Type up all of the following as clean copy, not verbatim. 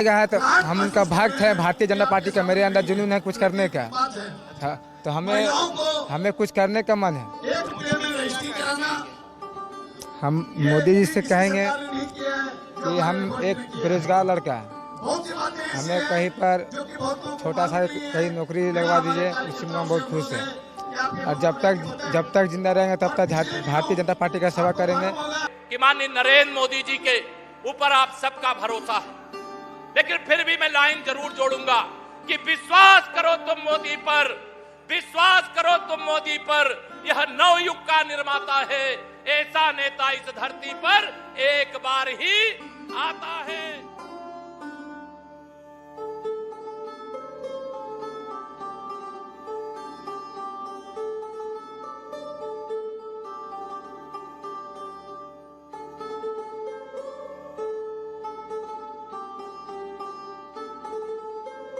है तो हम उनका भक्त है, भारतीय जनता पार्टी का। मेरे अंदर जुनून है कुछ करने का, तो हमें कुछ करने का मन है। हम मोदी जी से कहेंगे कि हम एक बेरोजगार लड़का है, हमें कहीं पर छोटा सा कहीं नौकरी लगवा दीजिए, उसी में हम बहुत खुश हैं। और जब तक जिंदा रहेंगे तब तक भारतीय जनता पार्टी का सेवा करेंगे। कि माननीय नरेंद्र मोदी जी के ऊपर आप सबका भरोसा है, लेकिन फिर भी मैं लाइन जरूर जोड़ूंगा कि विश्वास करो तुम मोदी पर, विश्वास करो तुम मोदी पर। यह नवयुग का निर्माता है, ऐसा नेता इस धरती पर एक बार ही आता है।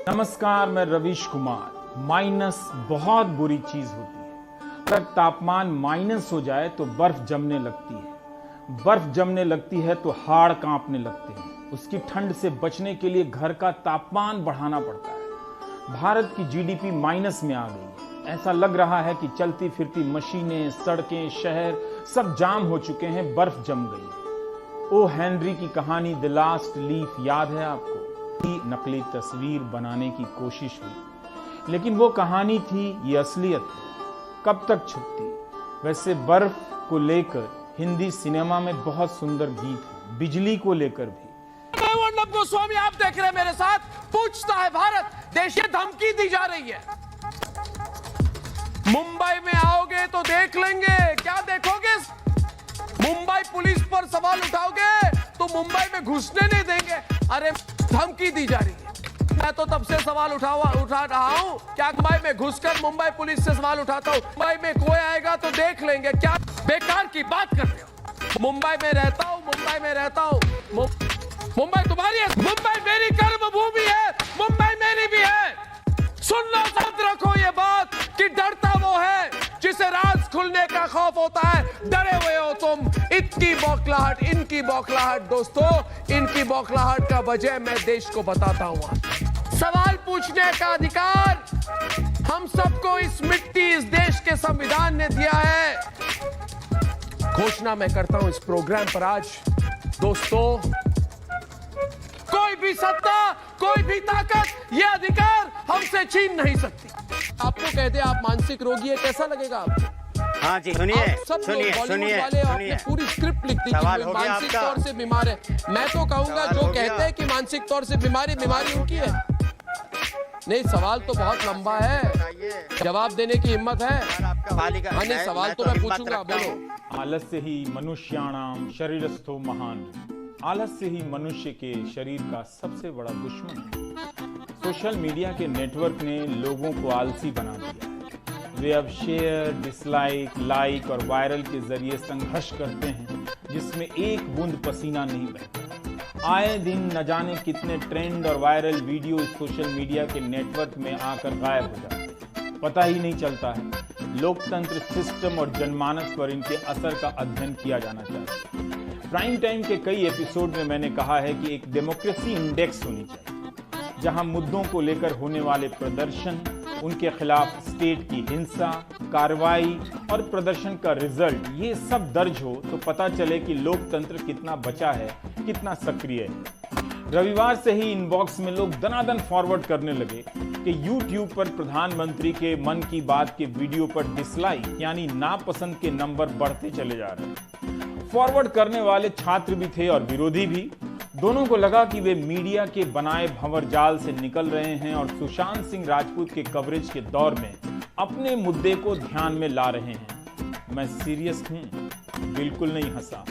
नमस्कार, मैं रवीश कुमार। माइनस बहुत बुरी चीज होती है। अगर तापमान माइनस हो जाए तो बर्फ जमने लगती है, बर्फ जमने लगती है तो हाड़ कांपने लगते हैं। उसकी ठंड से बचने के लिए घर का तापमान बढ़ाना पड़ता है। भारत की जीडीपी माइनस में आ गई है। ऐसा लग रहा है कि चलती फिरती मशीनें, सड़कें, शहर सब जाम हो चुके हैं, बर्फ जम गई है। ओ हेनरी की कहानी द लास्ट लीफ याद है आपको? नकली तस्वीर बनाने की कोशिश हुई, लेकिन वो कहानी थी, ये असलियत कब तक छुपती। वैसे बर्फ को लेकर हिंदी सिनेमा में बहुत सुंदर गीत है, बिजली को लेकर भी। अर्णब गोस्वामी आप देख रहे हैं मेरे साथ, पूछता है भारत देश ये धमकी दी जा रही है, मुंबई में आओगे तो देख लेंगे। क्या देखोगे? मुंबई पुलिस पर सवाल उठाओगे तो मुंबई में घुसने नहीं देंगे। अरे धमकी दी जा रही है। मैं तो तब से सवाल उठा रहा हूं, क्या मुंबई में घुसकर मुंबई पुलिस से सवाल उठाता हूं, मुंबई में कोई आएगा तो देख लेंगे। क्या बेकार की बात कर रहे हो? मुंबई में रहता हूं, मुंबई में रहता हूं। मुंबई तुम्हारी है, मुंबई मेरी कर्म भूमि है, मुंबई मेरी भी है। सुन लो, याद रखो ये बात कि डरता वो है जिसे राज खुलने का खौफ होता है। डरे हुए हो तुम। इनकी बौखलाहट, इनकी बौखलाहट दोस्तों, इनकी बौखलाहट का वजह मैं देश को बताता हूं। सवाल पूछने का अधिकार हम सबको इस मिट्टी, इस देश के संविधान ने दिया है। घोषणा मैं करता हूं इस प्रोग्राम पर आज दोस्तों, कोई भी सत्ता, कोई भी ताकत यह अधिकार हमसे छीन नहीं सकती। आपको कहते आप मानसिक रोगी है, कैसा लगेगा आपको? हाँ जी, सुनिए सुनिए वाले आपने पूरी स्क्रिप्ट लिख दी कि मानसिक तौर से बीमार है। मैं तो कहूंगा जो कहते हैं कि मानसिक तौर से बीमारी उनकी है। नहीं, सवाल तो बहुत लंबा है, जवाब देने की हिम्मत है? नहीं, सवाल तो मैं पूछूंगा, बोलो। आलस्य ही मनुष्याणाम शरीरस्थो महान। आलस्य ही मनुष्य के शरीर का सबसे बड़ा दुश्मन है। सोशल मीडिया के नेटवर्क ने लोगों को आलसी बना दिया है। वे अब शेयर, डिसलाइक, लाइक और वायरल के जरिए संघर्ष करते हैं जिसमें एक बूंद पसीना नहीं बहता। आए दिन न जाने कितने ट्रेंड और वायरल वीडियो इस सोशल मीडिया के नेटवर्क में आकर गायब हो जाते हैं, पता ही नहीं चलता है। लोकतंत्र, सिस्टम और जनमानस पर इनके असर का अध्ययन किया जाना चाहिए। प्राइम टाइम के कई एपिसोड में मैंने कहा है कि एक डेमोक्रेसी इंडेक्स होनी चाहिए, जहां मुद्दों को लेकर होने वाले प्रदर्शन, उनके खिलाफ स्टेट की हिंसा, कार्रवाई और प्रदर्शन का रिजल्ट, ये सब दर्ज हो तो पता चले कि लोकतंत्र कितना बचा है, कितना सक्रिय है। रविवार से ही इनबॉक्स में लोग दनादन फॉरवर्ड करने लगे कि YouTube पर प्रधानमंत्री के मन की बात के वीडियो पर डिसलाइक यानी नापसंद के नंबर बढ़ते चले जा रहे हैं। फॉरवर्ड करने वाले छात्र भी थे और विरोधी भी। दोनों को लगा कि वे मीडिया के बनाए भंवर जाल से निकल रहे हैं और सुशांत सिंह राजपूत के कवरेज के दौर में अपने मुद्दे को ध्यान में ला रहे हैं। मैं सीरियस हूं, बिल्कुल नहीं हंसा।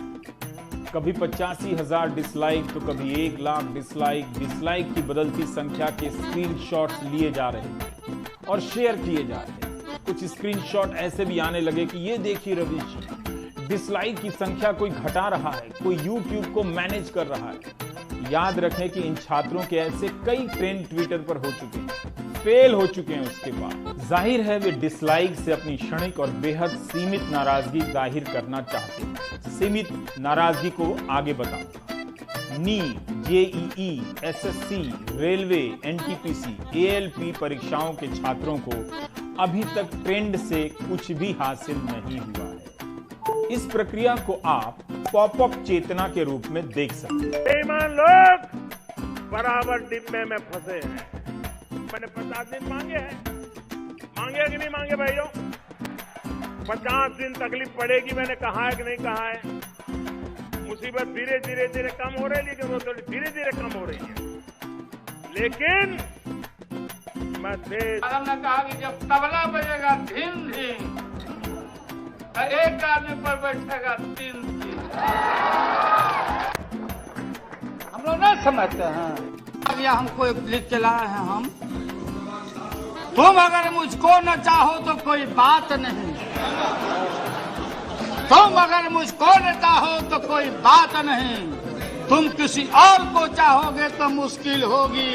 कभी 85,000 डिसलाइक तो कभी 1 लाख डिसलाइक। डिसलाइक की बदलती संख्या के स्क्रीनशॉट्स लिए जा रहे हैं और शेयर किए जा रहे हैं। कुछ स्क्रीनशॉट ऐसे भी आने लगे कि ये देखिए रवीश जी, डिसलाइक की संख्या कोई घटा रहा है, कोई YouTube को मैनेज कर रहा है। याद रखें कि इन छात्रों के ऐसे कई ट्रेंड ट्विटर पर हो चुके हैं, फेल हो चुके हैं। उसके बाद जाहिर है वे डिसलाइक से अपनी क्षणिक और बेहद सीमित नाराजगी जाहिर करना चाहते हैं। सीमित नाराजगी को आगे बताऊंगा। NEET, JEE, SSC, railway, NTPC, ALP परीक्षाओं के छात्रों को अभी तक ट्रेंड से कुछ भी हासिल नहीं हुआ है। इस प्रक्रिया को आप पॉपअप चेतना के रूप में देख सकते हैं। बेईमान लोग बराबर डिब्बे में फंसे हैं। मैंने 50 दिन मांगे हैं, मांगे कि नहीं मांगे भाइयों? 50 दिन तकलीफ पड़ेगी, मैंने कहा है कि नहीं कहा है? मुसीबत धीरे धीरे धीरे कम हो रही है, लेकिन वो थोड़ी धीरे धीरे कम हो रही है। लेकिन मैं हमने कहा कि जब तबला बजेगा धीम धीम, तो एक आदमी पर बैठेगा 3 हम लोग नहीं समझते हैं। अब यह हमको लिख के लाए हैं हम, तुम अगर मुझको न चाहो तो कोई बात नहीं, तुम अगर मुझको न चाहो तो कोई बात नहीं, तुम किसी और को चाहोगे तो मुश्किल होगी।